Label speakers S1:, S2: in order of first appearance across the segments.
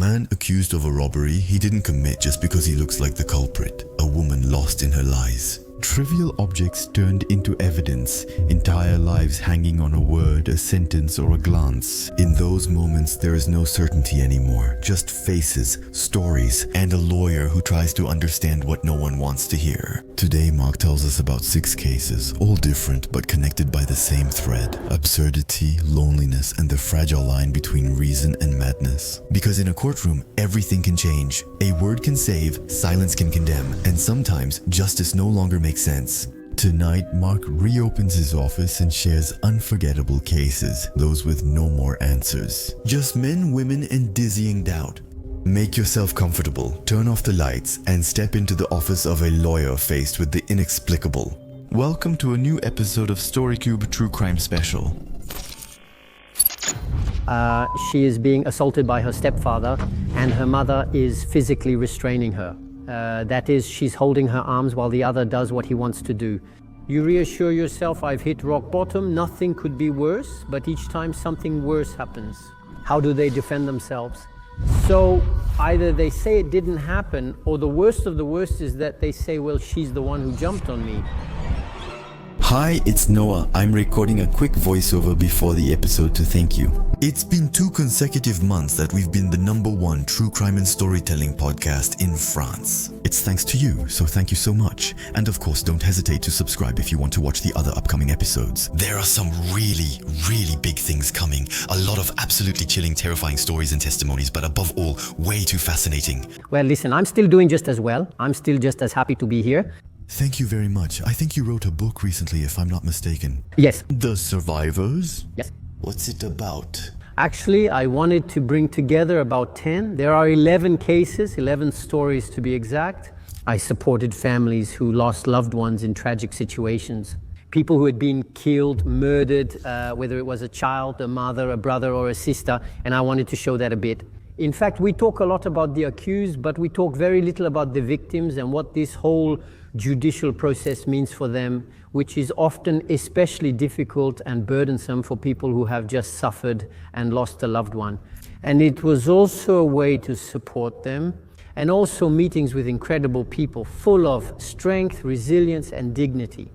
S1: man accused of a robbery he didn't commit just because he looks like the culprit. A woman lost in her lies. Trivial objects turned into evidence, entire lives hanging on a word, a sentence, or a glance. In those moments, there is no certainty anymore, just faces, stories, and a lawyer who tries to understand what no one wants to hear. Today, Marc tells us about 6 cases, all different but connected by the same thread: absurdity, loneliness, and the fragile line between reason and madness. Because in a courtroom, everything can change. A word can save, silence can condemn, and sometimes justice no longer makes sense. Tonight, Marc reopens his office and shares unforgettable cases, those with no more answers. Just men, women, and dizzying doubt. Make yourself comfortable, turn off the lights, and step into the office of a lawyer faced with the inexplicable. Welcome to a new episode of StoryCube True Crime Special.
S2: She is being assaulted by her stepfather, and her mother is physically restraining her. That is, she's holding her arms while the other does what he wants to do. You reassure yourself, I've hit rock bottom, nothing could be worse, but each time something worse happens. How do they defend themselves? So either they say it didn't happen, or the worst of the worst is that they say, well, she's the one who jumped on me.
S1: Hi, it's Noah. I'm recording a quick voiceover before the episode to thank you. It's been 2 consecutive months that we've been the #1 true crime and storytelling podcast in France. It's thanks to you, so thank you so much. And of course, don't hesitate to subscribe if you want to watch the other upcoming episodes. There are some really big things coming. A lot of absolutely chilling, terrifying stories and testimonies, but above all, way too fascinating.
S2: Well, listen, I'm still doing just as well. I'm still just as happy to be here.
S1: Thank you very much. I think you wrote a book recently, if I'm not mistaken.
S2: Yes.
S1: The Survivors?
S2: Yes.
S1: What's it about?
S2: Actually, I wanted to bring together about 10. There are 11 cases, 11 stories to be exact. I supported families who lost loved ones in tragic situations. People who had been killed, murdered, whether it was a child, a mother, a brother, or a sister, and I wanted to show that a bit. In fact, we talk a lot about the accused, but we talk very little about the victims and what this whole judicial process means for them, which is often especially difficult and burdensome for people who have just suffered and lost a loved one. And it was also a way to support them, and also meetings with incredible people full of strength, resilience, and dignity.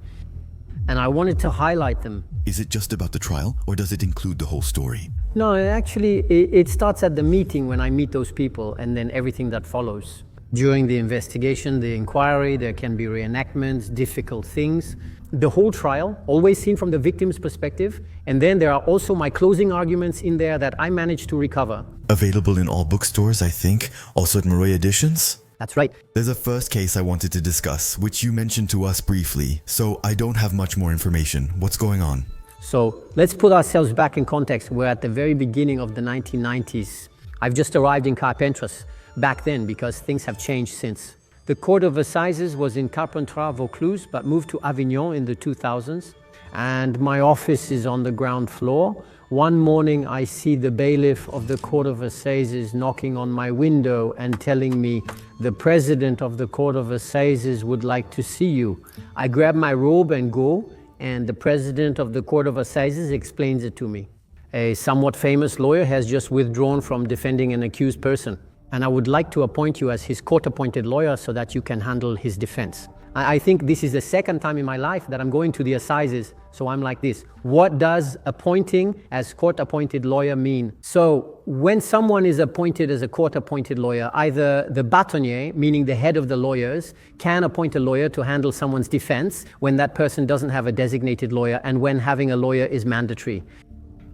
S2: And I wanted to highlight them.
S1: Is it just about the trial, or does it include the whole story?
S2: No, actually, it starts at the meeting when I meet those people, and then everything that follows. During the investigation, the inquiry, there can be reenactments, difficult things. The whole trial, always seen from the victim's perspective, and then there are also my closing arguments in there that I managed to recover.
S1: Available in all bookstores, I think, also at Maroy Editions?
S2: That's right.
S1: There's a first case I wanted to discuss, which you mentioned to us briefly, so I don't have much more information. What's going on?
S2: So let's put ourselves back in context. We're at the very beginning of the 1990s. I've just arrived in Carpentras back then because things have changed since. The Court of Assizes was in Carpentras, Vaucluse, but moved to Avignon in the 2000s. And my office is on the ground floor. One morning I see the bailiff of the Court of Assizes knocking on my window and telling me, the president of the Court of Assizes would like to see you. I grab my robe and go, and the president of the Court of Assizes explains it to me. A somewhat famous lawyer has just withdrawn from defending an accused person, and I would like to appoint you as his court-appointed lawyer so that you can handle his defense. I think this is the second time in my life that I'm going to the assizes, so I'm like this. What does appointing as court-appointed lawyer mean? So when someone is appointed as a court-appointed lawyer, either the bâtonnier, meaning the head of the lawyers, can appoint a lawyer to handle someone's defense when that person doesn't have a designated lawyer and when having a lawyer is mandatory.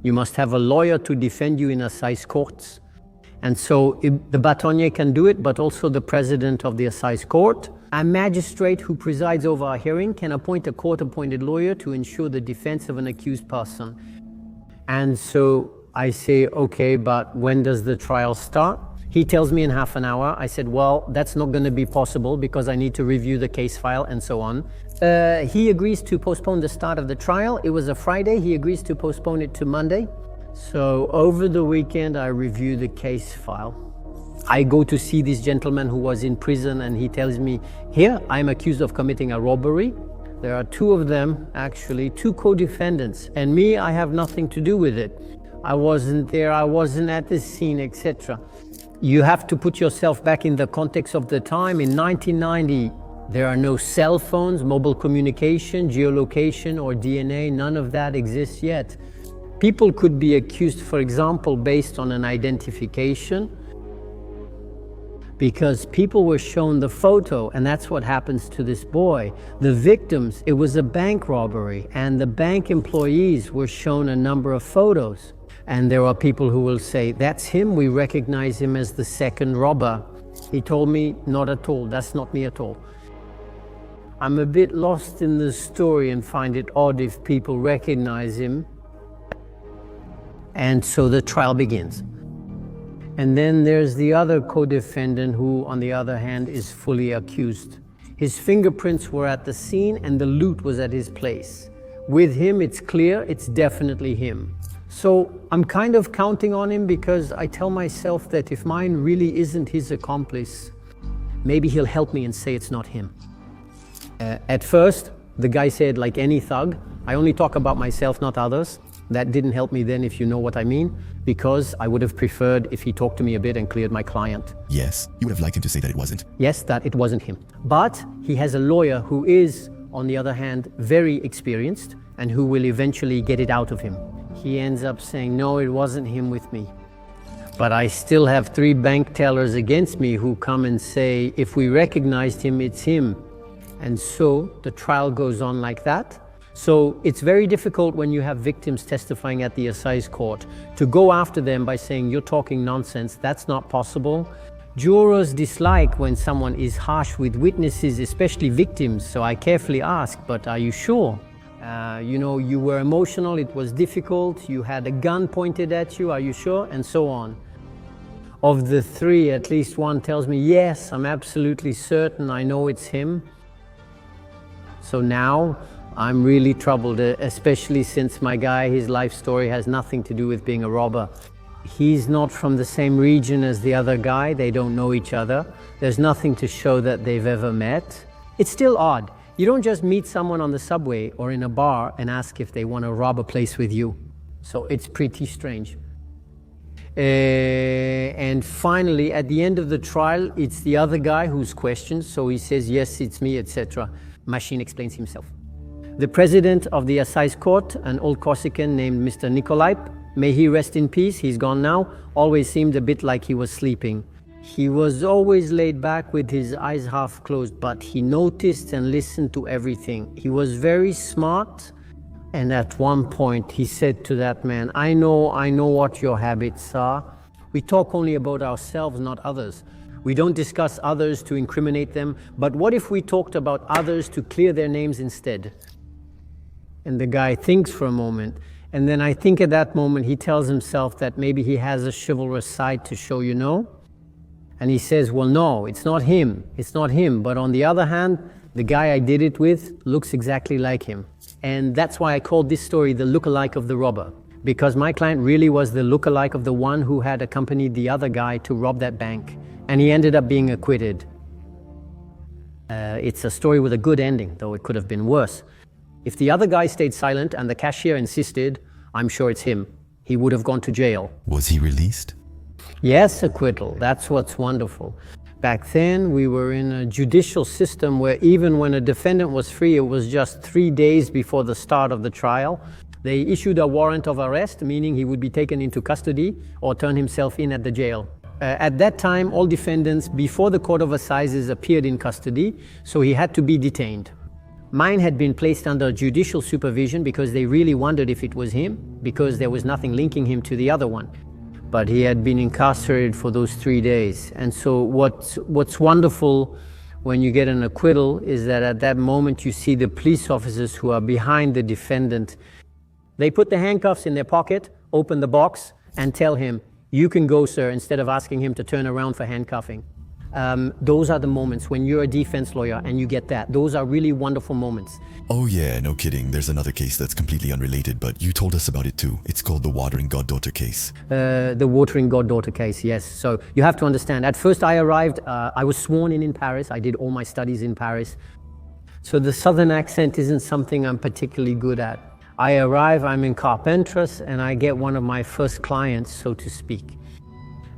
S2: You must have a lawyer to defend you in assize courts. And so the bâtonnier can do it, but also the president of the assize court. A magistrate who presides over a hearing can appoint a court-appointed lawyer to ensure the defense of an accused person. And so I say, okay, but when does the trial start? He tells me in half an hour. I said, well, that's not going to be possible because I need to review the case file and so on. He agrees to postpone the start of the trial. It was a Friday. He agrees to postpone it to Monday. So over the weekend, I review the case file. I go to see this gentleman who was in prison, and he tells me, here, I'm accused of committing a robbery. There are 2 of them, actually, 2 co-defendants, and me, I have nothing to do with it. I wasn't there, I wasn't at the scene, etc. You have to put yourself back in the context of the time. In 1990, there are no cell phones, mobile communication, geolocation, or DNA. None of that exists yet. People could be accused, for example, based on an identification, because people were shown the photo, and that's what happens to this boy. The victims, it was a bank robbery, and the bank employees were shown a number of photos. And there are people who will say, that's him, we recognize him as the second robber. He told me, not at all, that's not me at all. I'm a bit lost in the story and find it odd if people recognize him. And so the trial begins. And then there's the other co-defendant who, on the other hand, is fully accused. His fingerprints were at the scene and the loot was at his place. With him, it's clear, it's definitely him. So I'm kind of counting on him because I tell myself that if mine really isn't his accomplice, maybe he'll help me and say it's not him. At first, the guy said, like any thug, I only talk about myself, not others. That didn't help me then, if you know what I mean, because I would have preferred if he talked to me a bit and cleared my client.
S1: Yes, you would have liked him to say that it wasn't.
S2: Yes, that it wasn't him. But he has a lawyer who is, on the other hand, very experienced and who will eventually get it out of him. He ends up saying, no, it wasn't him with me. But I still have 3 bank tellers against me who come and say, if we recognized him, it's him. And so the trial goes on like that. So it's very difficult when you have victims testifying at the assize court to go after them by saying, you're talking nonsense. That's not possible. Jurors dislike when someone is harsh with witnesses, especially victims. So I carefully ask, but are you sure? You were emotional, it was difficult, you had a gun pointed at you, are you sure? And so on. Of the 3, at least one tells me, yes, I'm absolutely certain, I know it's him. So now I'm really troubled, especially since my guy, his life story has nothing to do with being a robber. He's not from the same region as the other guy, they don't know each other. There's nothing to show that they've ever met. It's still odd. You don't just meet someone on the subway or in a bar and ask if they want to rob a place with you. So it's pretty strange. And finally, at the end of the trial, it's the other guy who's questioned. So he says, yes, it's me, etc. Machine explains himself. The president of the assize court, an old Corsican named Mr. Lookalike, may he rest in peace, he's gone now, always seemed a bit like he was sleeping. He was always laid back with his eyes half closed, but he noticed and listened to everything. He was very smart, and at one point he said to that man, I know what your habits are. We talk only about ourselves, not others. We don't discuss others to incriminate them, but what if we talked about others to clear their names instead? And the guy thinks for a moment, and then I think at that moment he tells himself that maybe he has a chivalrous side to show, And he says, well, no, it's not him. But on the other hand, the guy I did it with looks exactly like him. And that's why I called this story the lookalike of the robber, because my client really was the lookalike of the one who had accompanied the other guy to rob that bank. And he ended up being acquitted. It's a story with a good ending, though it could have been worse. If the other guy stayed silent and the cashier insisted, I'm sure it's him. He would have gone to jail.
S1: Was he released?
S2: Yes, acquittal. That's what's wonderful. Back then, we were in a judicial system where even when a defendant was free, it was just 3 days before the start of the trial. They issued a warrant of arrest, meaning he would be taken into custody or turn himself in at the jail. At that time, all defendants before the Court of Assizes appeared in custody, so he had to be detained. Mine had been placed under judicial supervision because they really wondered if it was him, because there was nothing linking him to the other one. But he had been incarcerated for those 3 days. And so what's wonderful when you get an acquittal is that at that moment you see the police officers who are behind the defendant. They put the handcuffs in their pocket, open the box, and tell him, you can go, sir, instead of asking him to turn around for handcuffing. Those are the moments when you're a defense lawyer and you get that. Those are really wonderful moments.
S1: Oh yeah, no kidding. There's another case that's completely unrelated, but you told us about it too. It's called the Watering Goddaughter case.
S2: The Watering Goddaughter case, yes. So you have to understand, at first I arrived, I was sworn in Paris. I did all my studies in Paris. So the southern accent isn't something I'm particularly good at. I arrive, I'm in Carpentras, and I get one of my first clients, so to speak.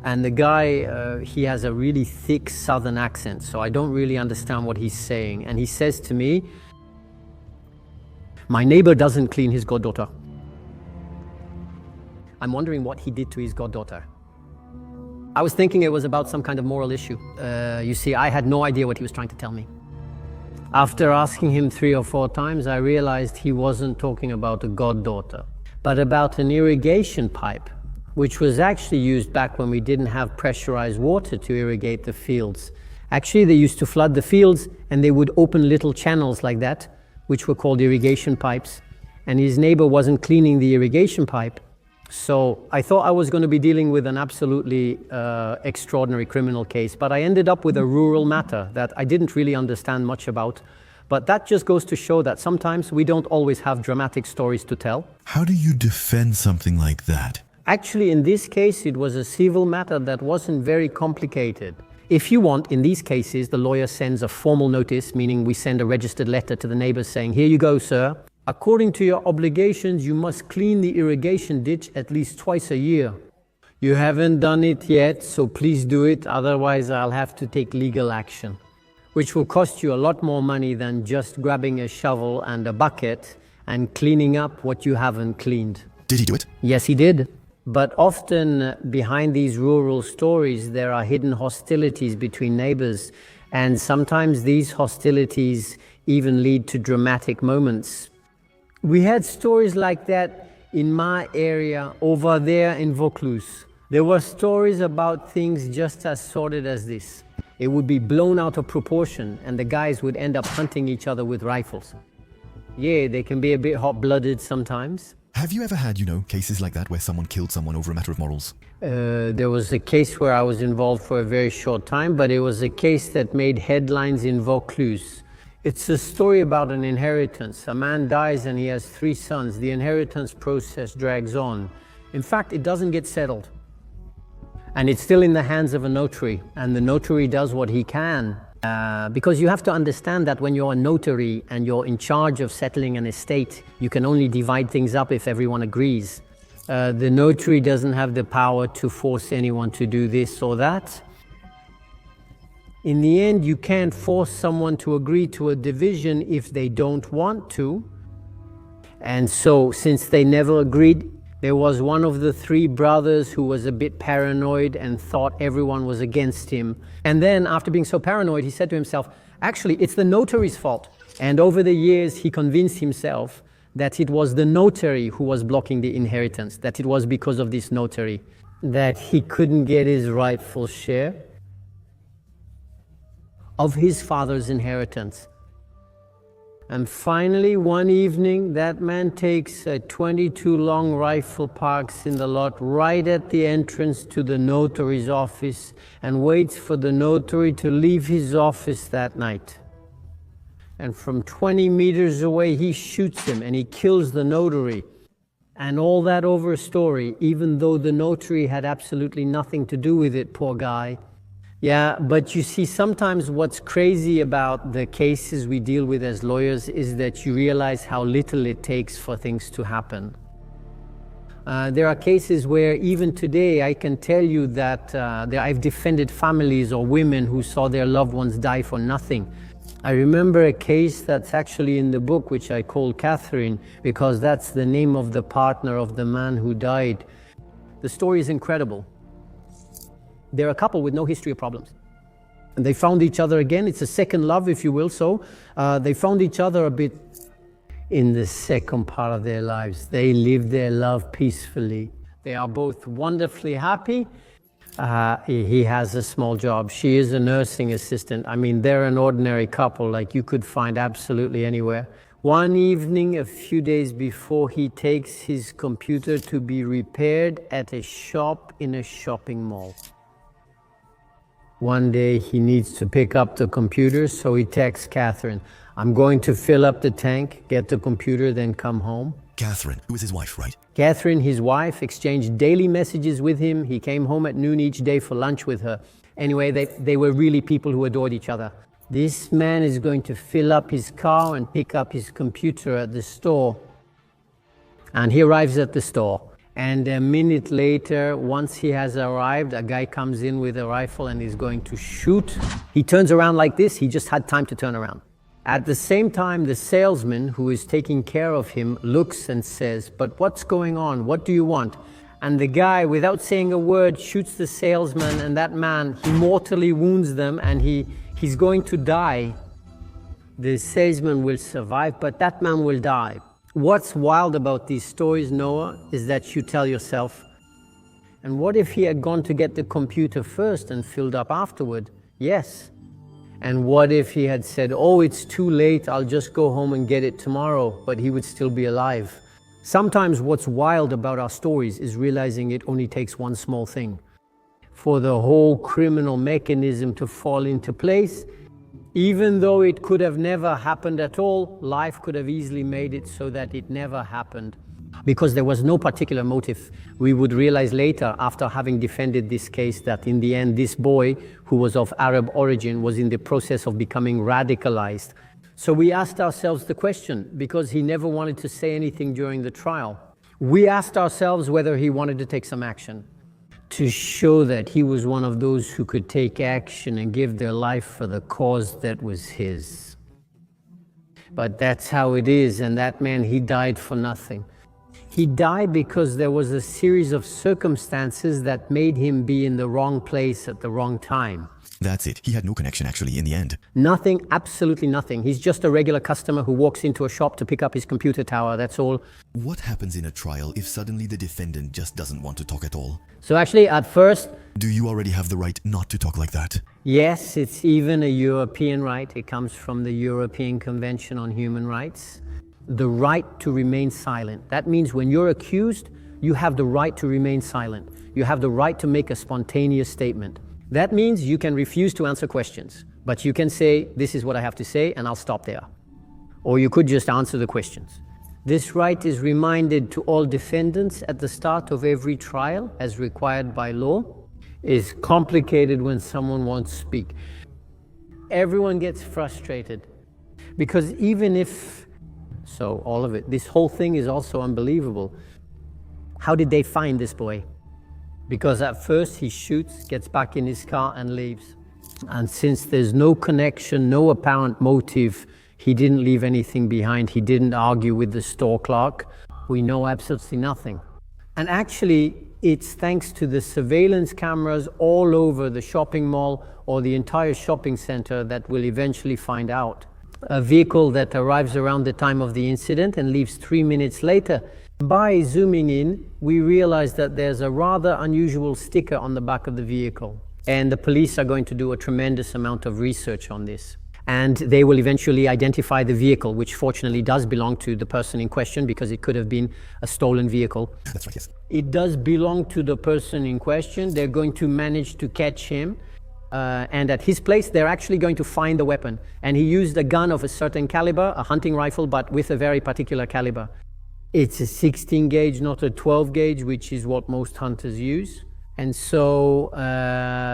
S2: And the guy, he has a really thick southern accent, so I don't really understand what he's saying. And he says to me, "My neighbor doesn't clean his goddaughter." I'm wondering what he did to his goddaughter. I was thinking it was about some kind of moral issue. You see, I had no idea what he was trying to tell me. After asking him 3 or 4 times, I realized he wasn't talking about a goddaughter, but about an irrigation pipe, which was actually used back when we didn't have pressurized water to irrigate the fields. Actually, they used to flood the fields and they would open little channels like that, which were called irrigation pipes. And his neighbor wasn't cleaning the irrigation pipe. So I thought I was going to be dealing with an absolutely extraordinary criminal case, but I ended up with a rural matter that I didn't really understand much about. But that just goes to show that sometimes we don't always have dramatic stories to tell.
S1: How do you defend something like that?
S2: Actually, in this case, it was a civil matter that wasn't very complicated. If you want, in these cases, the lawyer sends a formal notice, meaning we send a registered letter to the neighbors saying, "Here you go, sir. According to your obligations, you must clean the irrigation ditch at least twice a year. You haven't done it yet, so please do it, otherwise I'll have to take legal action," which will cost you a lot more money than just grabbing a shovel and a bucket and cleaning up what you haven't cleaned.
S1: Did he do it?
S2: Yes, he did. But often behind these rural stories, there are hidden hostilities between neighbors, and sometimes these hostilities even lead to dramatic moments. We had stories like that in my area over there in Vaucluse. There were stories about things just as sordid as this. It would be blown out of proportion and the guys would end up hunting each other with rifles. Yeah, they can be a bit hot-blooded sometimes.
S1: Have you ever had, cases like that where someone killed someone over a matter of morals?
S2: There was a case where I was involved for a very short time, but it was a case that made headlines in Vaucluse. It's a story about an inheritance. A man dies and he has 3 sons. The inheritance process drags on. In fact, it doesn't get settled. And it's still in the hands of a notary, and the notary does what he can. Because you have to understand that when you're a notary and you're in charge of settling an estate, you can only divide things up if everyone agrees. The notary doesn't have the power to force anyone to do this or that. In the end, you can't force someone to agree to a division if they don't want to. And so, since they never agreed, there was one of the 3 brothers who was a bit paranoid and thought everyone was against him. And then, after being so paranoid, he said to himself, actually, it's the notary's fault. And over the years, he convinced himself that it was the notary who was blocking the inheritance, that it was because of this notary, that he couldn't get his rightful share of his father's inheritance. And finally, one evening, that man takes a .22 long rifle, parks in the lot right at the entrance to the notary's office, and waits for the notary to leave his office that night. And from 20 meters away, he shoots him and he kills the notary. And all that over a story, even though the notary had absolutely nothing to do with it, poor guy. Yeah, but you see, sometimes what's crazy about the cases we deal with as lawyers is that you realize how little it takes for things to happen. There are cases where even today I can tell you that I've defended families or women who saw their loved ones die for nothing. I remember a case that's actually in the book, which I call Catherine, because that's the name of the partner of the man who died. The story is incredible. They're a couple with no history of problems. And they found each other again. It's a second love, if you will. So they found each other a bit in the second part of their lives. They lived their love peacefully. They are both wonderfully happy. He has a small job. She is a nursing assistant. I mean, they're an ordinary couple like you could find absolutely anywhere. One evening, a few days before, he takes his computer to be repaired at a shop in a shopping mall. One day he needs to pick up the computer, so he texts Catherine, "I'm going to fill up the tank, get the computer, then come home."
S1: Catherine, who is his wife, right?
S2: Catherine, his wife, exchanged daily messages with him. He came home at noon each day for lunch with her. Anyway, they were really people who adored each other. This man is going to fill up his car and pick up his computer at the store. And he arrives at the store. And a minute later, once he has arrived, a guy comes in with a rifle and is going to shoot. He turns around like this. He just had time to turn around. At the same time, the salesman who is taking care of him looks and says, "But what's going on? What do you want?" And the guy, without saying a word, shoots the salesman, and that man, he mortally wounds them, and he's going to die. The salesman will survive, but that man will die. What's wild about these stories, Noah, is that you tell yourself, and what if he had gone to get the computer first and filled up afterward? Yes. And what if he had said, "Oh, it's too late, I'll just go home and get it tomorrow," but he would still be alive? Sometimes what's wild about our stories is realizing it only takes one small thing for the whole criminal mechanism to fall into place. Even though it could have never happened at all, life could have easily made it so that it never happened. Because there was no particular motive. We would realize later, after having defended this case, that in the end, this boy, who was of Arab origin, was in the process of becoming radicalized. So we asked ourselves the question, because he never wanted to say anything during the trial. We asked ourselves whether he wanted to take some action, to show that he was one of those who could take action and give their life for the cause that was his. But that's how it is, and that man, he died for nothing. He died because there was a series of circumstances that made him be in the wrong place at the wrong time.
S1: That's it. He had no connection actually in the end.
S2: Nothing, absolutely nothing. He's just a regular customer who walks into a shop to pick up his computer tower, that's all.
S1: What happens in a trial if suddenly the defendant just doesn't want to talk at all?
S2: So actually, at first,
S1: Do you already have the right not to talk like that?
S2: yes, it's even a European right. It comes from the European Convention on Human Rights. The right to remain silent. That means when you're accused, you have the right to remain silent. You have the right to make a spontaneous statement. That means you can refuse to answer questions, but you can say, "This is what I have to say," and I'll stop there. Or you could just answer the questions. This right is reminded to all defendants at the start of every trial, as required by law. Is complicated when someone won't speak. Everyone gets frustrated, because even if, so all of it, this whole thing is also unbelievable. How did they find this boy? Because at first he shoots, gets back in his car and leaves. And since there's no connection, no apparent motive, he didn't leave anything behind. He didn't argue with the store clerk. We know absolutely nothing. And actually, it's thanks to the surveillance cameras all over the shopping mall or the entire shopping center that we'll eventually find out. A vehicle that arrives around the time of the incident and leaves 3 minutes later. By zooming in, we realize that there's a rather unusual sticker on the back of the vehicle. And the police are going to do a tremendous amount of research on this. And they will eventually identify the vehicle, which fortunately does belong to the person in question, because it could have been a stolen vehicle.
S1: That's right, yes.
S2: It does belong to the person in question. They're going to manage to catch him. And at his place, they're actually going to find the weapon. And he used a gun of a certain caliber, a hunting rifle, but with a very particular caliber. It's a 16 gauge, not a 12 gauge, which is what most hunters use. And so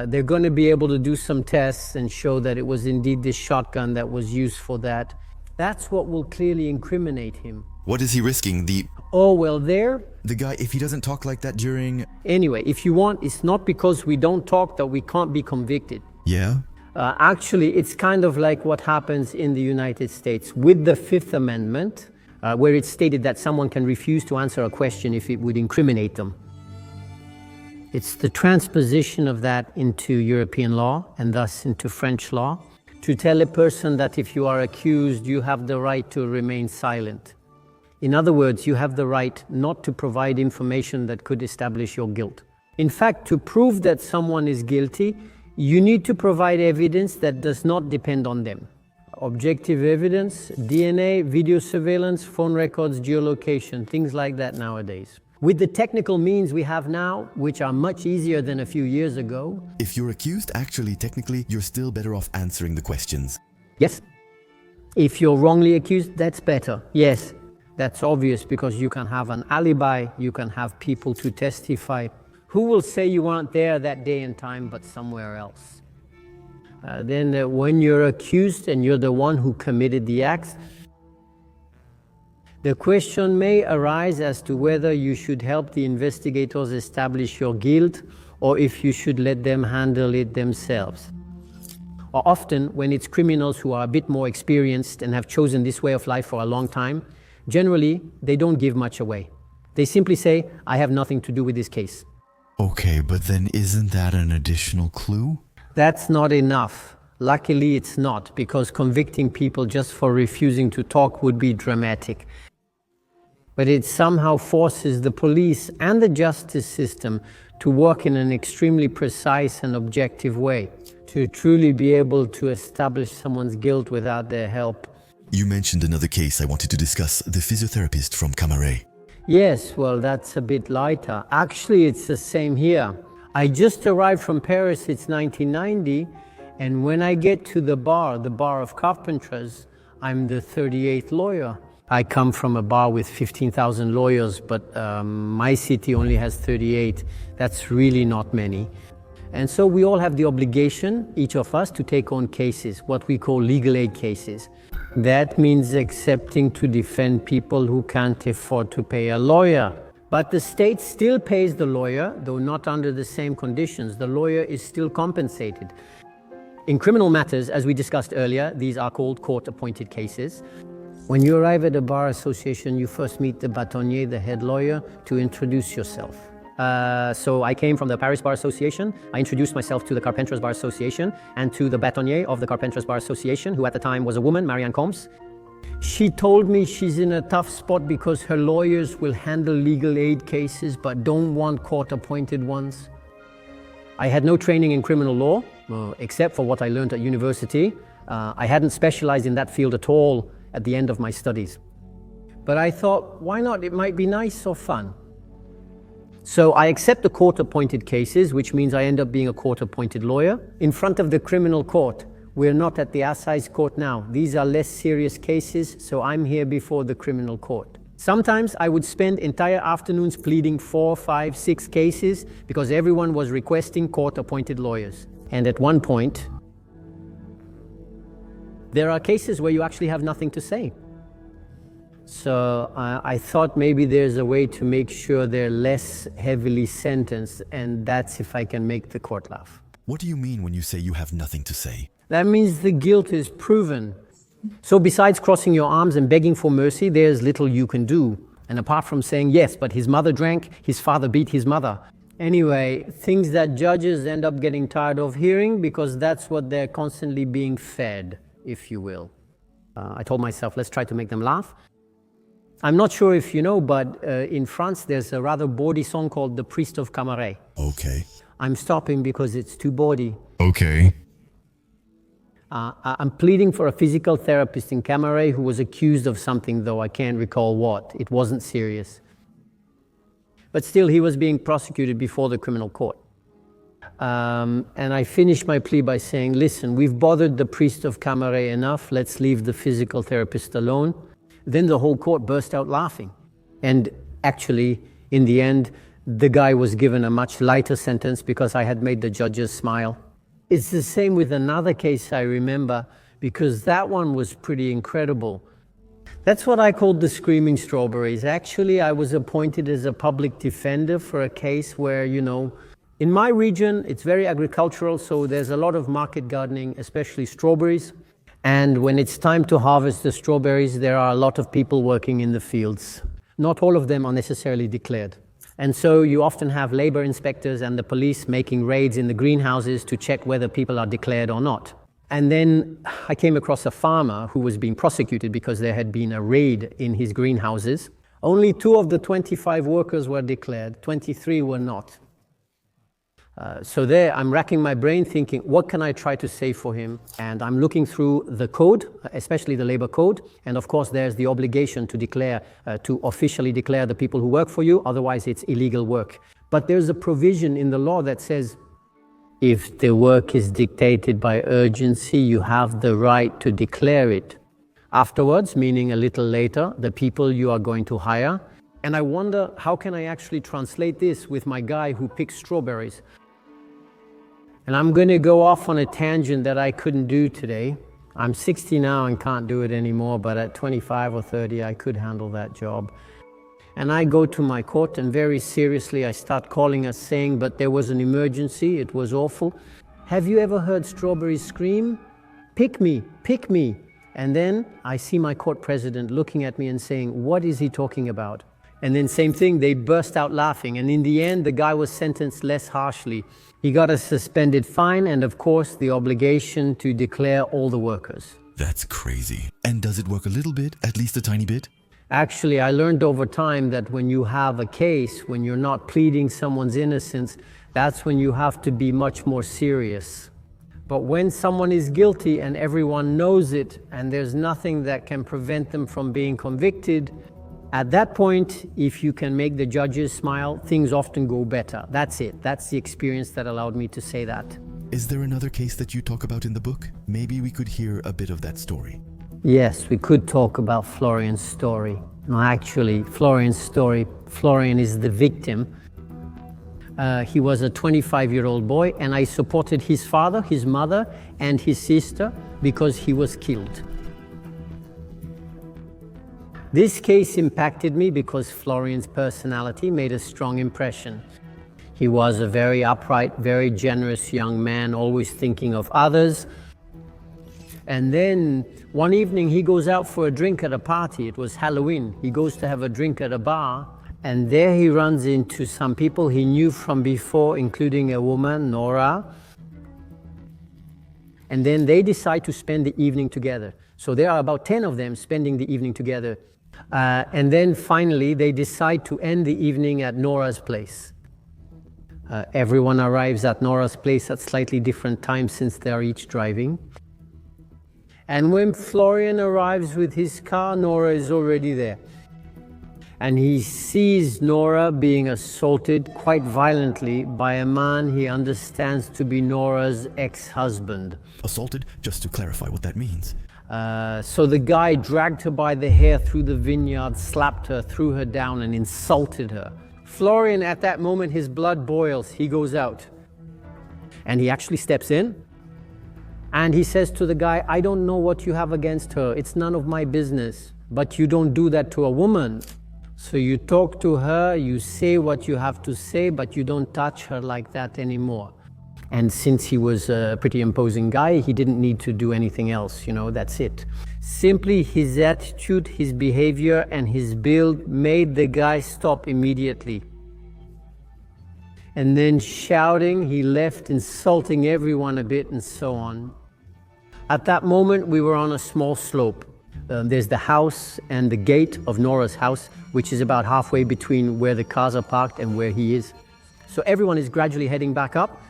S2: they're going to be able to do some tests and show that it was indeed this shotgun that was used for that. That's what will clearly incriminate him.
S1: What is he risking?
S2: Oh, well, there.
S1: The guy, if he doesn't talk like that during...
S2: Anyway, if you want, it's not because we don't talk that we can't be convicted.
S1: Yeah?
S2: Actually, it's kind of like what happens in the United States with the Fifth Amendment, where it's stated that someone can refuse to answer a question if it would incriminate them. It's the transposition of that into European law and thus into French law to tell a person that if you are accused, you have the right to remain silent. In other words, you have the right not to provide information that could establish your guilt. In fact, to prove that someone is guilty, you need to provide evidence that does not depend on them. Objective evidence, DNA, video surveillance, phone records, geolocation, things like that nowadays. With the technical means we have now, which are much easier than a few years ago.
S1: If you're accused, actually, technically, you're still better off answering the questions.
S2: Yes. If you're wrongly accused, that's better. Yes, that's obvious, because you can have an alibi, you can have people to testify. Who will say you weren't there that day and time, but somewhere else? Then when you're accused and you're the one who committed the acts, The question may arise as to whether you should help the investigators establish your guilt or if you should let them handle it themselves. Or often, when it's criminals who are a bit more experienced and have chosen this way of life for a long time, generally, they don't give much away. They simply say, I have nothing to do with this case.
S1: Okay, but then isn't that an additional clue?
S2: That's not enough. Luckily, it's not, because convicting people just for refusing to talk would be dramatic. But it somehow forces the police and the justice system to work in an extremely precise and objective way, to truly be able to establish someone's guilt without their help.
S1: You mentioned another case I wanted to discuss, the physiotherapist from Camaret.
S2: Yes, well, that's a bit lighter. Actually, it's the same here. I just arrived from Paris, it's 1990, and when I get to the bar of carpenters, I'm the 38th lawyer. I come from a bar with 15,000 lawyers, but my city only has 38. That's really not many. And so we all have the obligation, each of us, to take on cases, what we call legal aid cases. That means accepting to defend people who can't afford to pay a lawyer. But the state still pays the lawyer, though not under the same conditions. The lawyer is still compensated. In criminal matters, as we discussed earlier, these are called court-appointed cases. When you arrive at a bar association, you first meet the bâtonnier, the head lawyer, to introduce yourself. So I came from the Paris Bar Association. I introduced myself to the Carpenters Bar Association and to the bâtonnier of the Carpenters Bar Association, who at the time was a woman, Marianne Combs. She told me she's in a tough spot because her lawyers will handle legal aid cases but don't want court-appointed ones. I had no training in criminal law, except for what I learned at university. I hadn't specialized in that field at all at the end of my studies. But I thought, why not? It might be nice or fun. So I accept the court-appointed cases, which means I end up being a court-appointed lawyer in front of the criminal court. We're not at the assize court now. These are less serious cases, so I'm here before the criminal court. Sometimes I would spend entire afternoons pleading 4, 5, 6 cases because everyone was requesting court-appointed lawyers. And at one point, there are cases where you actually have nothing to say. So I thought maybe there's a way to make sure they're less heavily sentenced, and that's if I can make the court laugh.
S1: What do you mean when you say you have nothing to say?
S2: That means the guilt is proven. So besides crossing your arms and begging for mercy, there's little you can do. And apart from saying, yes, but his mother drank, his father beat his mother. Anyway, things that judges end up getting tired of hearing because that's what they're constantly being fed, if you will. I told myself, let's try to make them laugh. I'm not sure if you know, but in France, there's a rather bawdy song called The Priest of Camaret.
S1: Okay.
S2: I'm stopping because it's too bawdy.
S1: Okay.
S2: I'm pleading for a physical therapist in Camaret who was accused of something, though I can't recall what. It wasn't serious. But still, he was being prosecuted before the criminal court. And I finished my plea by saying, listen, we've bothered the priest of Camaret enough. Let's leave the physical therapist alone. Then the whole court burst out laughing. And actually, in the end, the guy was given a much lighter sentence because I had made the judges smile. It's the same with another case I remember, because that one was pretty incredible. That's what I called the Screaming Strawberries. Actually, I was appointed as a public defender for a case where, in my region, it's very agricultural, so there's a lot of market gardening, especially strawberries. And when it's time to harvest the strawberries, there are a lot of people working in the fields. Not all of them are necessarily declared. And so you often have labor inspectors and the police making raids in the greenhouses to check whether people are declared or not. And then I came across a farmer who was being prosecuted because there had been a raid in his greenhouses. Only 2 of the 25 workers were declared, 23 were not. So there, I'm racking my brain thinking, what can I try to say for him? And I'm looking through the code, especially the labor code. And of course, there's the obligation to declare, to officially declare the people who work for you. Otherwise, it's illegal work. But there's a provision in the law that says, if the work is dictated by urgency, you have the right to declare it. Afterwards, meaning a little later, the people you are going to hire. And I wonder, how can I actually translate this with my guy who picks strawberries? And I'm going to go off on a tangent that I couldn't do today. I'm 60 now and can't do it anymore, but at 25 or 30, I could handle that job. And I go to my court and very seriously, I start calling us saying, but there was an emergency, it was awful. Have you ever heard strawberries scream? Pick me, pick me. And then I see my court president looking at me and saying, what is he talking about? And then same thing, they burst out laughing. And in the end, the guy was sentenced less harshly. He got a suspended fine and of course the obligation to declare all the workers.
S1: That's crazy. And does it work a little bit, at least a tiny bit?
S2: Actually, I learned over time that when you have a case, when you're not pleading someone's innocence, that's when you have to be much more serious. But when someone is guilty and everyone knows it and there's nothing that can prevent them from being convicted, at that point, if you can make the judges smile, things often go better. That's it. That's the experience that allowed me to say that.
S1: Is there another case that you talk about in the book? Maybe we could hear a bit of that story.
S2: Yes, we could talk about Florian's story. No, actually, Florian's story, Florian is the victim. He was a 25-year-old boy, and I supported his father, his mother, and his sister because he was killed. This case impacted me because Florian's personality made a strong impression. He was a very upright, very generous young man, always thinking of others. And then one evening he goes out for a drink at a party. It was Halloween. He goes to have a drink at a bar. And there he runs into some people he knew from before, including a woman, Nora. And then they decide to spend the evening together. So there are about 10 of them spending the evening together. And then finally they decide to end the evening at Nora's place. Everyone arrives at Nora's place at slightly different times since they are each driving. And when Florian arrives with his car, Nora is already there. And he sees Nora being assaulted quite violently by a man he understands to be Nora's ex-husband.
S1: Assaulted? Just to clarify what that means.
S2: So the guy dragged her by the hair through the vineyard, slapped her, threw her down and insulted her. Florian, at that moment, his blood boils. He goes out and he actually steps in and he says to the guy, I don't know what you have against her. It's none of my business, but you don't do that to a woman. So you talk to her, you say what you have to say, but you don't touch her like that anymore. And since he was a pretty imposing guy, he didn't need to do anything else, that's it. Simply his attitude, his behavior, and his build made the guy stop immediately. And then shouting, he left, insulting everyone a bit and so on. At that moment, we were on a small slope. There's the house and the gate of Nora's house, which is about halfway between where the cars are parked and where he is. So everyone is gradually heading back up.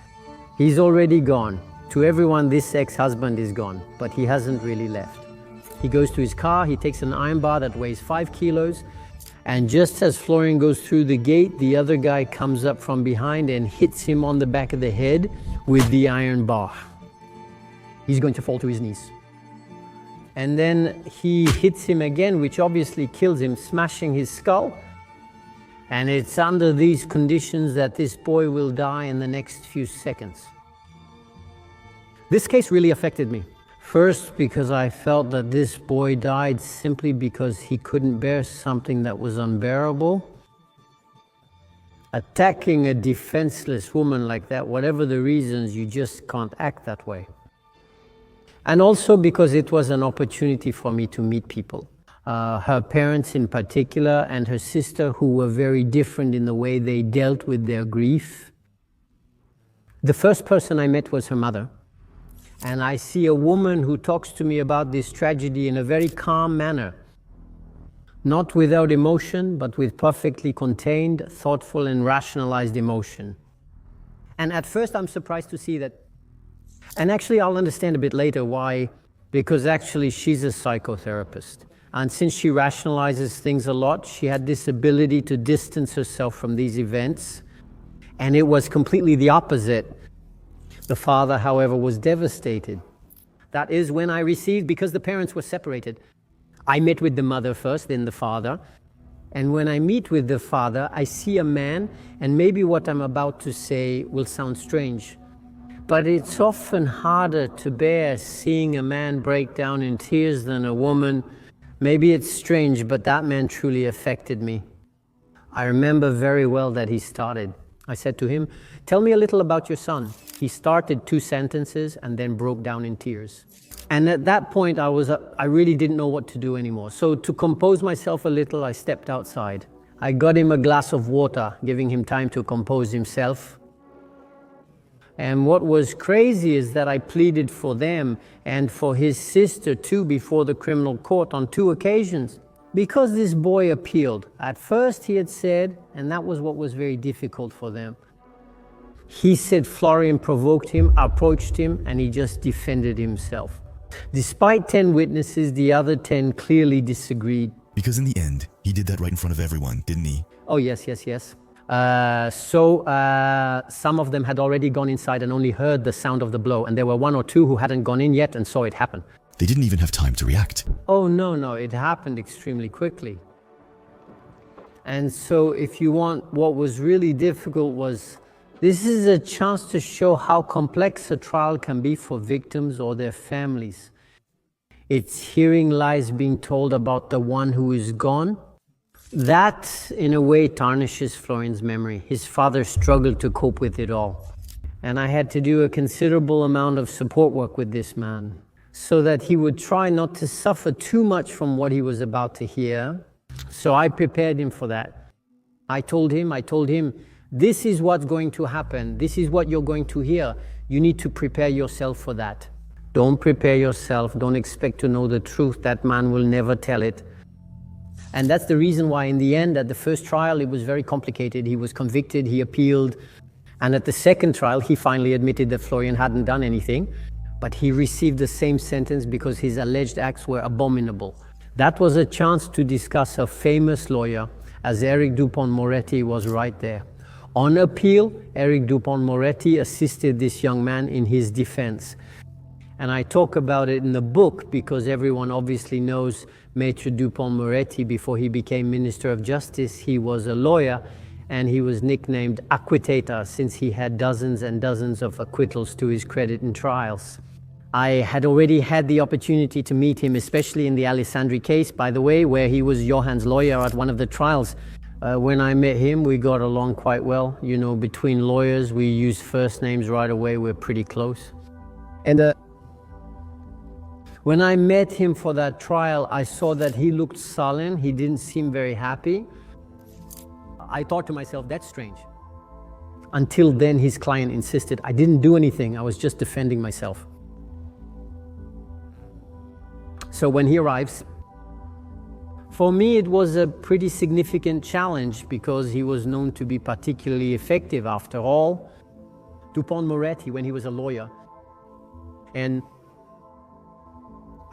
S2: He's already gone. To everyone, this ex-husband is gone, but he hasn't really left. He goes to his car, he takes an iron bar that weighs 5 kilos, and just as Florian goes through the gate, the other guy comes up from behind and hits him on the back of the head with the iron bar. He's going to fall to his knees. And then he hits him again, which obviously kills him, smashing his skull. And it's under these conditions that this boy will die in the next few seconds. This case really affected me. First, because I felt that this boy died simply because he couldn't bear something that was unbearable. Attacking a defenseless woman like that, whatever the reasons, you just can't act that way. And also because it was an opportunity for me to meet people. Her parents in particular and her sister, who were very different in the way they dealt with their grief. The first person I met was her mother. And I see a woman who talks to me about this tragedy in a very calm manner. Not without emotion, but with perfectly contained, thoughtful and rationalized emotion. And at first I'm surprised to see that. And actually I'll understand a bit later why, because actually she's a psychotherapist. And since she rationalizes things a lot, she had this ability to distance herself from these events. And it was completely the opposite. The father, however, was devastated. That is when I received, because the parents were separated. I met with the mother first, then the father. And when I meet with the father, I see a man, and maybe what I'm about to say will sound strange. But it's often harder to bear seeing a man break down in tears than a woman. Maybe it's strange, but that man truly affected me. I remember very well that he started. I said to him, "Tell me a little about your son." He started 2 sentences and then broke down in tears. And at that point, I really didn't know what to do anymore. So to compose myself a little, I stepped outside. I got him a glass of water, giving him time to compose himself. And what was crazy is that I pleaded for them and for his sister too before the criminal court on 2 occasions. Because this boy appealed. At first he had said, and that was what was very difficult for them, he said Florian provoked him, approached him, and he just defended himself. Despite 10 witnesses, the other 10 clearly disagreed.
S1: Because in the end, he did that right in front of everyone, didn't he?
S2: Oh, yes. Some of them had already gone inside and only heard the sound of the blow, and there were 1 or 2 who hadn't gone in yet and saw it happen.
S1: They didn't even have time to react.
S2: Oh, no, it happened extremely quickly. And so if you want, what was really difficult was, this is a chance to show how complex a trial can be for victims or their families. It's hearing lies being told about the one who is gone. That, in a way, tarnishes Florian's memory. His father struggled to cope with it all. And I had to do a considerable amount of support work with this man, so that he would try not to suffer too much from what he was about to hear. So I prepared him for that. I told him, this is what's going to happen. This is what you're going to hear. You need to prepare yourself for that. Don't prepare yourself. Don't expect to know the truth. That man will never tell it. And that's the reason why in the end, at the first trial, it was very complicated. He was convicted, he appealed. And at the second trial, he finally admitted that Florian hadn't done anything, but he received the same sentence because his alleged acts were abominable. That was a chance to discuss a famous lawyer, as Eric Dupont-Moretti was right there. On appeal, Eric Dupont-Moretti assisted this young man in his defense. And I talk about it in the book because everyone obviously knows Maître Dupont-Moretti. Before he became Minister of Justice, he was a lawyer, and he was nicknamed Acquittator since he had dozens and dozens of acquittals to his credit in trials. I had already had the opportunity to meet him, especially in the Alessandri case, by the way, where he was Johann's lawyer at one of the trials. When I met him, we got along quite well. You know, between lawyers, we use first names right away. We're pretty close. And when I met him for that trial, I saw that he looked sullen. He didn't seem very happy. I thought to myself, that's strange. Until then, his client insisted I didn't do anything. I was just defending myself. So when he arrives, for me, it was a pretty significant challenge because he was known to be particularly effective. After all, Dupont-Moretti, when he was a lawyer, and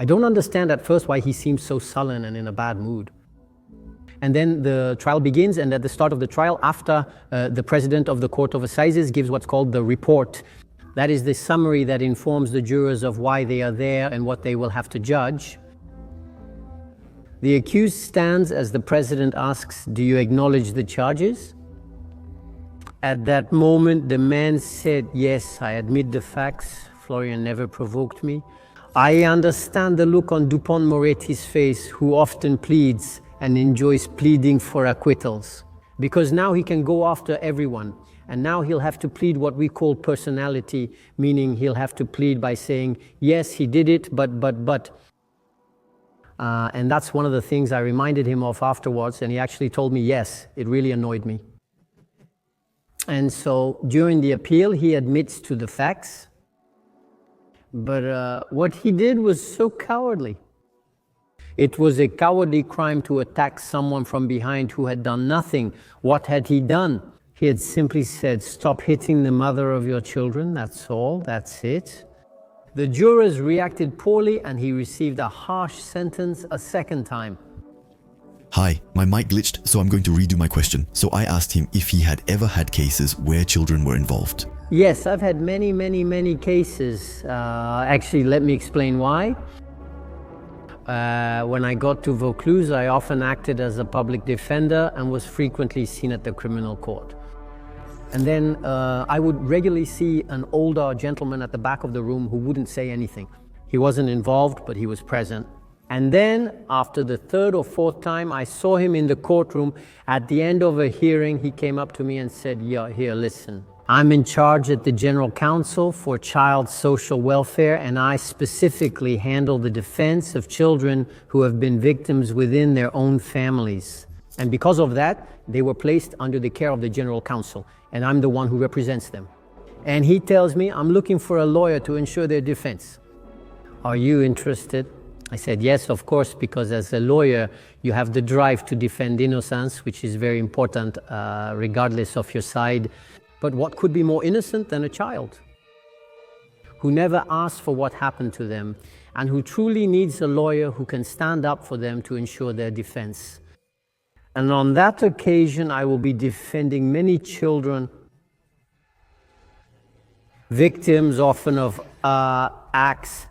S2: I don't understand at first why he seems so sullen and in a bad mood. And then the trial begins, and at the start of the trial, after the president of the Court of Assizes gives what's called the report. That is the summary that informs the jurors of why they are there and what they will have to judge. The accused stands as the president asks, "Do you acknowledge the charges?" At that moment, the man said, "Yes, I admit the facts. Florian never provoked me." I understand the look on Dupont-Moretti's face, who often pleads and enjoys pleading for acquittals, because now he can go after everyone. And now he'll have to plead what we call personality, meaning he'll have to plead by saying, yes, he did it, but. And that's one of the things I reminded him of afterwards, and he actually told me, yes, it really annoyed me. And so during the appeal, he admits to the facts, but what he did was so cowardly. It was a cowardly crime to attack someone from behind who had done nothing. What had he done? He had simply said, "Stop hitting the mother of your children, that's all, that's it." The jurors reacted poorly, and he received a harsh sentence a second time.
S1: Hi, my mic glitched, so I'm going to redo my question. So I asked him if he had ever had cases where children were involved.
S2: Yes, I've had many cases. Actually, let me explain why. When I got to Vaucluse, I often acted as a public defender and was frequently seen at the criminal court. And then I would regularly see an older gentleman at the back of the room who wouldn't say anything. He wasn't involved, but he was present. And then after the third or fourth time, I saw him in the courtroom. At the end of a hearing, he came up to me and said, "Yeah, here, listen. I'm in charge at the General Council for Child Social Welfare, and I specifically handle the defense of children who have been victims within their own families. And because of that, they were placed under the care of the General Council, and I'm the one who represents them. And he tells me, I'm looking for a lawyer to ensure their defense. Are you interested?" I said, yes, of course, because as a lawyer, you have the drive to defend innocence, which is very important, regardless of your side. But what could be more innocent than a child who never asked for what happened to them and who truly needs a lawyer who can stand up for them to ensure their defense? And on that occasion, I will be defending many children, victims often of acts.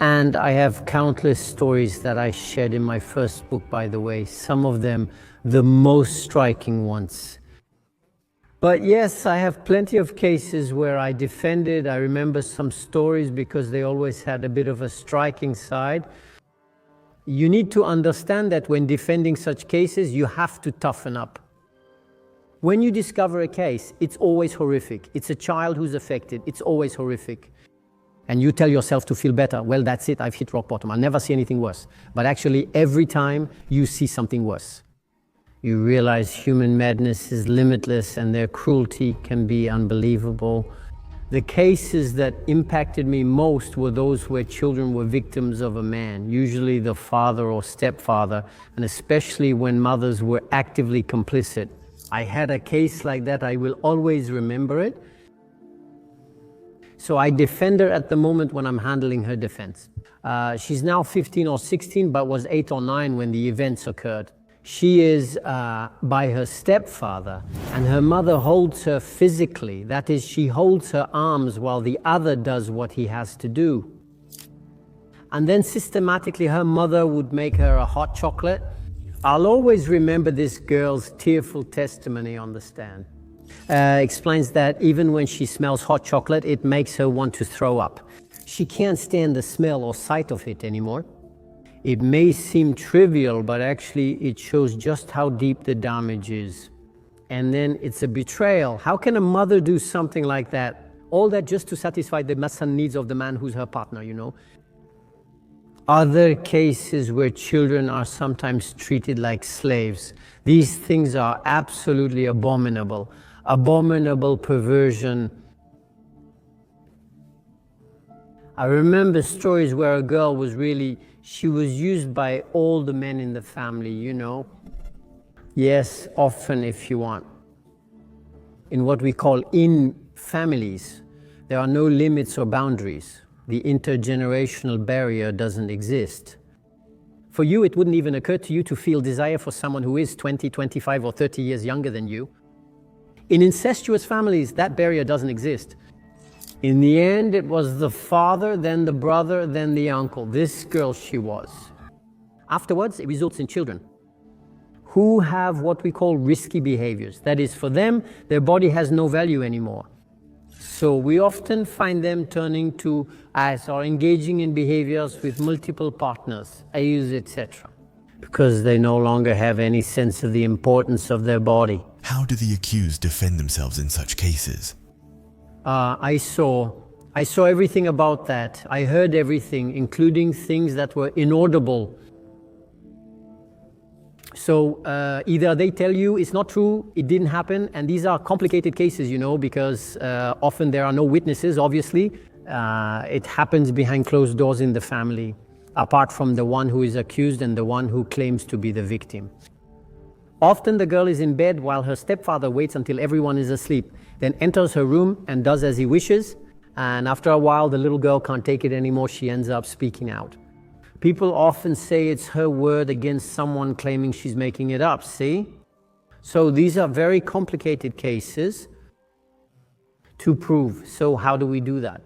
S2: And I have countless stories that I shared in my first book, by the way, some of them the most striking ones. But yes, I have plenty of cases where I defended. I remember some stories because they always had a bit of a striking side. You need to understand that when defending such cases, you have to toughen up. When you discover a case, it's always horrific. It's a child who's affected. It's always horrific. And you tell yourself to feel better. Well, that's it. I've hit rock bottom. I'll never see anything worse. But actually, every time you see something worse, you realize human madness is limitless and their cruelty can be unbelievable. The cases that impacted me most were those where children were victims of a man, usually the father or stepfather, and especially when mothers were actively complicit. I had a case like that. I will always remember it. So I defend her at the moment when I'm handling her defense. She's now 15 or 16, but was 8 or 9 when the events occurred. She is by her stepfather, and her mother holds her physically. That is, she holds her arms while the other does what he has to do. And then systematically, her mother would make her a hot chocolate. I'll always remember this girl's tearful testimony on the stand. Explains that even when she smells hot chocolate, it makes her want to throw up. She can't stand the smell or sight of it anymore. It may seem trivial, but actually it shows just how deep the damage is. And then it's a betrayal. How can a mother do something like that? All that just to satisfy the muscle needs of the man who's her partner, you know? Other cases where children are sometimes treated like slaves. These things are absolutely abominable. Abominable perversion. I remember stories where a girl was she was used by all the men in the family, you know. Yes, often if you want. In what we call in families, there are no limits or boundaries. The intergenerational barrier doesn't exist. For you, it wouldn't even occur to you to feel desire for someone who is 20, 25, or 30 years younger than you. In incestuous families, that barrier doesn't exist. In the end, it was the father, then the brother, then the uncle. This girl she was. Afterwards, it results in children who have what we call risky behaviors. That is, for them, their body has no value anymore. So we often find them turning to us or engaging in behaviors with multiple partners, AUs, etc., because they no longer have any sense of the importance of their body.
S1: How do the accused defend themselves in such cases?
S2: I saw everything about that. I heard everything, including things that were inaudible. So either they tell you it's not true, it didn't happen, and these are complicated cases, you know, because often there are no witnesses, obviously. It happens behind closed doors in the family, apart from the one who is accused and the one who claims to be the victim. Often the girl is in bed while her stepfather waits until everyone is asleep, then enters her room and does as he wishes, and after a while the little girl can't take it anymore, she ends up speaking out. People often say it's her word against someone claiming she's making it up, see? So these are very complicated cases to prove. So how do we do that?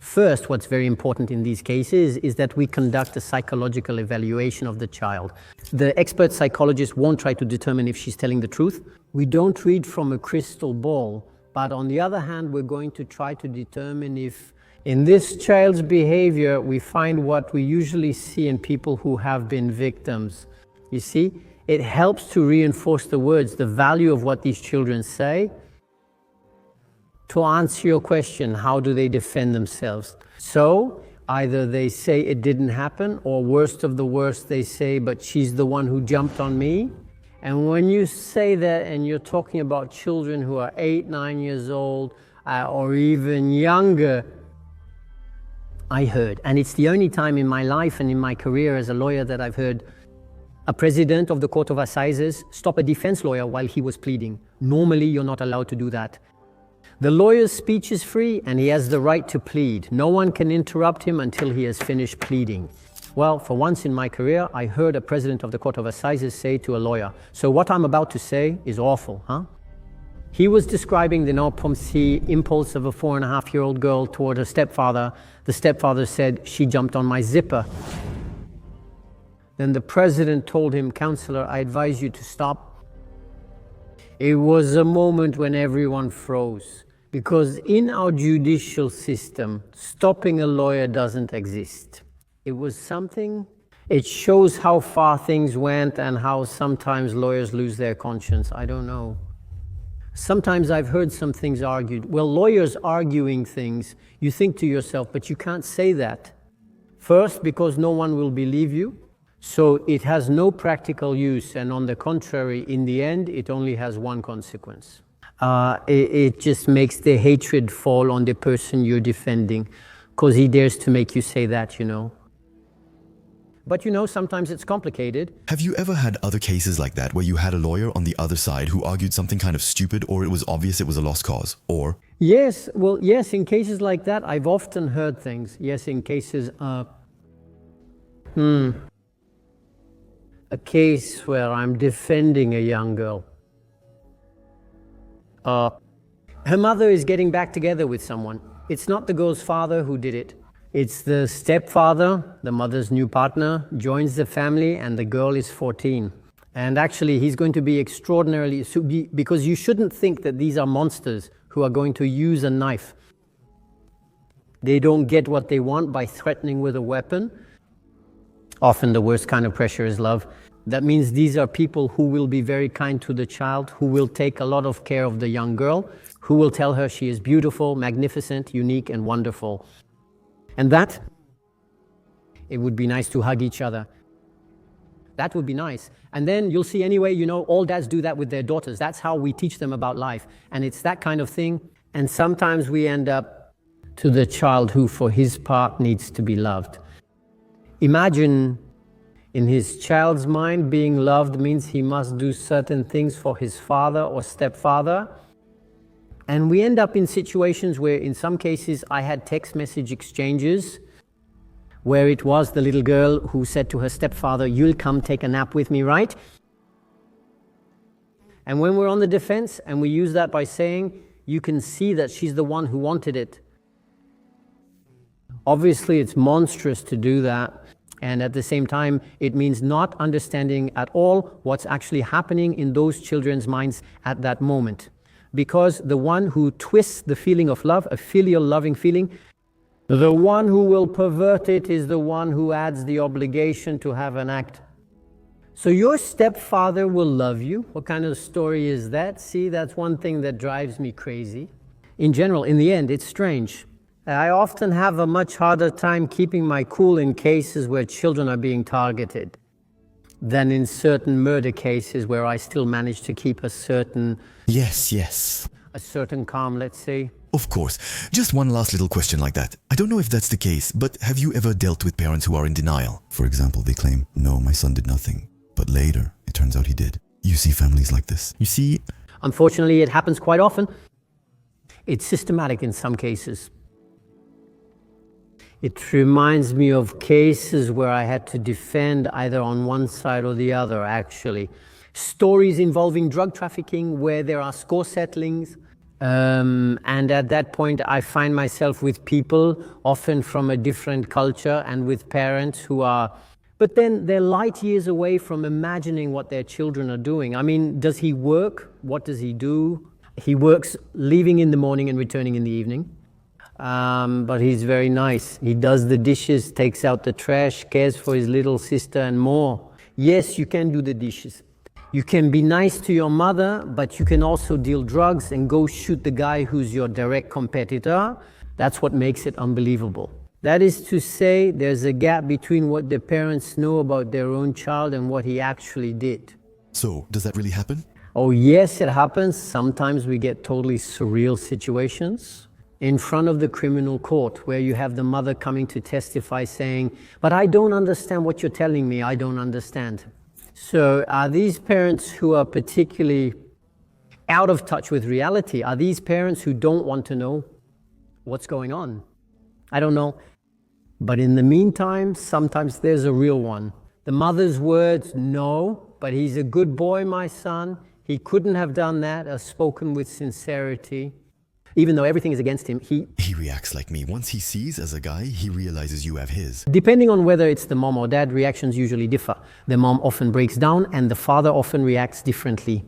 S2: First, what's very important in these cases is that we conduct a psychological evaluation of the child. The expert psychologist won't try to determine if she's telling the truth. We don't read from a crystal ball, but on the other hand, we're going to try to determine if in this child's behavior, we find what we usually see in people who have been victims. You see, it helps to reinforce the words, the value of what these children say. To answer your question, how do they defend themselves? So, either they say it didn't happen, or worst of the worst, they say, but she's the one who jumped on me. And when you say that and you're talking about children who are 8, 9 years old, or even younger, I heard, and it's the only time in my life and in my career as a lawyer that I've heard a president of the Court of Assizes stop a defense lawyer while he was pleading. Normally, you're not allowed to do that. The lawyer's speech is free and he has the right to plead. No one can interrupt him until he has finished pleading. Well, for once in my career, I heard a president of the Court of Assizes say to a lawyer, so what I'm about to say is awful, huh? He was describing the non-promptu impulse of a 4.5-year-old girl toward her stepfather. The stepfather said, she jumped on my zipper. Then the president told him, counselor, I advise you to stop. It was a moment when everyone froze, because in our judicial system, stopping a lawyer doesn't exist. It was something, it shows how far things went and how sometimes lawyers lose their conscience. I don't know. Sometimes I've heard some things argued. Well, lawyers arguing things, you think to yourself, but you can't say that. First, because no one will believe you. So it has no practical use, and on the contrary, in the end, it only has one consequence. It just makes the hatred fall on the person you're defending, because he dares to make you say that, you know. But you know, sometimes it's complicated.
S1: Have you ever had other cases like that where you had a lawyer on the other side who argued something kind of stupid, or it was obvious it was a lost cause, or?
S2: Yes, well, yes, in cases like that, I've often heard things. Yes, in cases, a case where I'm defending a young girl. Her mother is getting back together with someone. It's not the girl's father who did it. It's the stepfather, the mother's new partner, joins the family, and the girl is 14. And actually, he's going to be extraordinarily, because you shouldn't think that these are monsters who are going to use a knife. They don't get what they want by threatening with a weapon. Often the worst kind of pressure is love. That means these are people who will be very kind to the child, who will take a lot of care of the young girl, who will tell her she is beautiful, magnificent, unique, and wonderful. And that, it would be nice to hug each other. That would be nice. And then you'll see anyway, you know, all dads do that with their daughters. That's how we teach them about life. And it's that kind of thing. And sometimes we end up to the child who, for his part, needs to be loved. Imagine in his child's mind, being loved means he must do certain things for his father or stepfather. And we end up in situations where, in some cases, I had text message exchanges where it was the little girl who said to her stepfather, you'll come take a nap with me, right? And when we're on the defense and we use that by saying, you can see that she's the one who wanted it. Obviously, it's monstrous to do that. And at the same time, it means not understanding at all what's actually happening in those children's minds at that moment. Because the one who twists the feeling of love, a filial loving feeling, the one who will pervert it is the one who adds the obligation to have an act. So your stepfather will love you. What kind of story is that? See, that's one thing that drives me crazy. In general, in the end, it's strange. I often have a much harder time keeping my cool in cases where children are being targeted than in certain murder cases where I still manage to keep a certain...
S1: Yes.
S2: A certain calm, let's say.
S1: Of course. Just one last little question like that. I don't know if that's the case, but have you ever dealt with parents who are in denial? For example, they claim, no, my son did nothing. But later, it turns out he did. You see families like this. You see...
S2: Unfortunately, it happens quite often. It's systematic in some cases. It reminds me of cases where I had to defend either on one side or the other, actually. Stories involving drug trafficking where there are score settlings. And at that point, I find myself with people, often from a different culture, and with parents who are, but then they're light years away from imagining what their children are doing. I mean, does he work? What does he do? He works leaving in the morning and returning in the evening. But he's very nice. He does the dishes, takes out the trash, cares for his little sister and more. Yes, you can do the dishes. You can be nice to your mother, but you can also deal drugs and go shoot the guy who's your direct competitor. That's what makes it unbelievable. That is to say, there's a gap between what the parents know about their own child and what he actually did.
S1: So, does that really happen?
S2: Oh yes, it happens. Sometimes we get totally surreal situations in front of the criminal court where you have the mother coming to testify saying, but I don't understand what you're telling me, I don't understand. So are these parents who are particularly out of touch with reality? Are these parents who don't want to know what's going on? I don't know. But in the meantime, sometimes there's a real one. The mother's words, no, but he's a good boy, my son. He couldn't have done that, are spoken with sincerity. Even though everything is against him, he
S1: reacts like me. Once he sees as a guy, he realizes you have his.
S2: Depending on whether it's the mom or dad, reactions usually differ. The mom often breaks down and the father often reacts differently.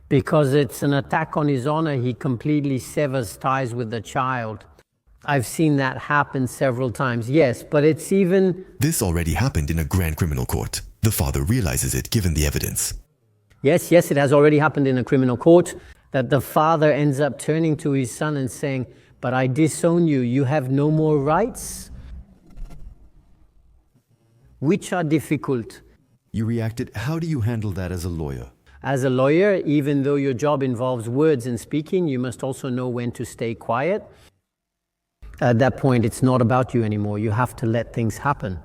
S2: Because it's an attack on his honor, he completely severs ties with the child. I've seen that happen several times, yes, but it's even...
S1: This already happened in a grand criminal court. The father realizes it given the evidence.
S2: Yes, it has already happened in a criminal court, that the father ends up turning to his son and saying, but I disown you, you have no more rights? Which are difficult.
S1: You reacted. How do you handle that as a lawyer?
S2: As a lawyer, even though your job involves words and speaking, you must also know when to stay quiet. At that point, it's not about you anymore. You have to let things happen.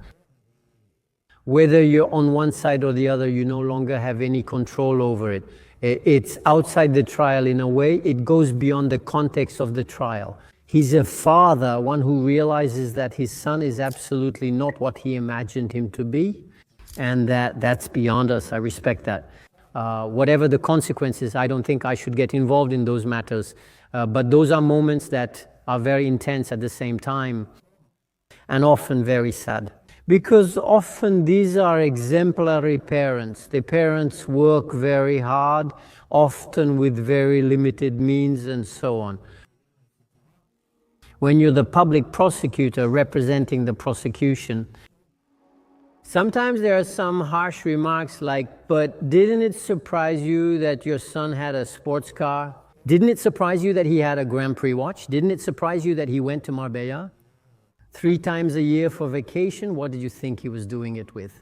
S2: Whether you're on one side or the other, you no longer have any control over it. It's outside the trial in a way. It goes beyond the context of the trial. He's a father, one who realizes that his son is absolutely not what he imagined him to be, and that's beyond us. I respect that. Whatever the consequences, I don't think I should get involved in those matters. But those are moments that are very intense at the same time, and often very sad. Because often these are exemplary parents. The parents work very hard, often with very limited means and so on. When you're the public prosecutor representing the prosecution, sometimes there are some harsh remarks like, but didn't it surprise you that your son had a sports car? Didn't it surprise you that he had a Grand Prix watch? Didn't it surprise you that he went to Marbella 3 times a year for vacation? What did you think he was doing it with?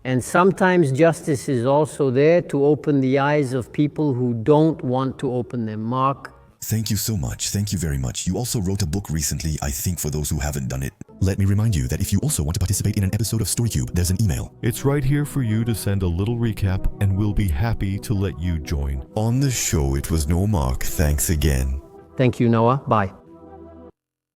S2: And sometimes justice is also there to open the eyes of people who don't want to open them. Marc?
S1: Thank you so much. Thank you very much. You also wrote a book recently, I think, for those who haven't done it. Let me remind you that if you also want to participate in an episode of StoryCube, there's an email.
S3: It's right here for you to send a little recap, and we'll be happy to let you join.
S1: On the show, it was Marc. Thanks again.
S2: Thank you, Noah. Bye.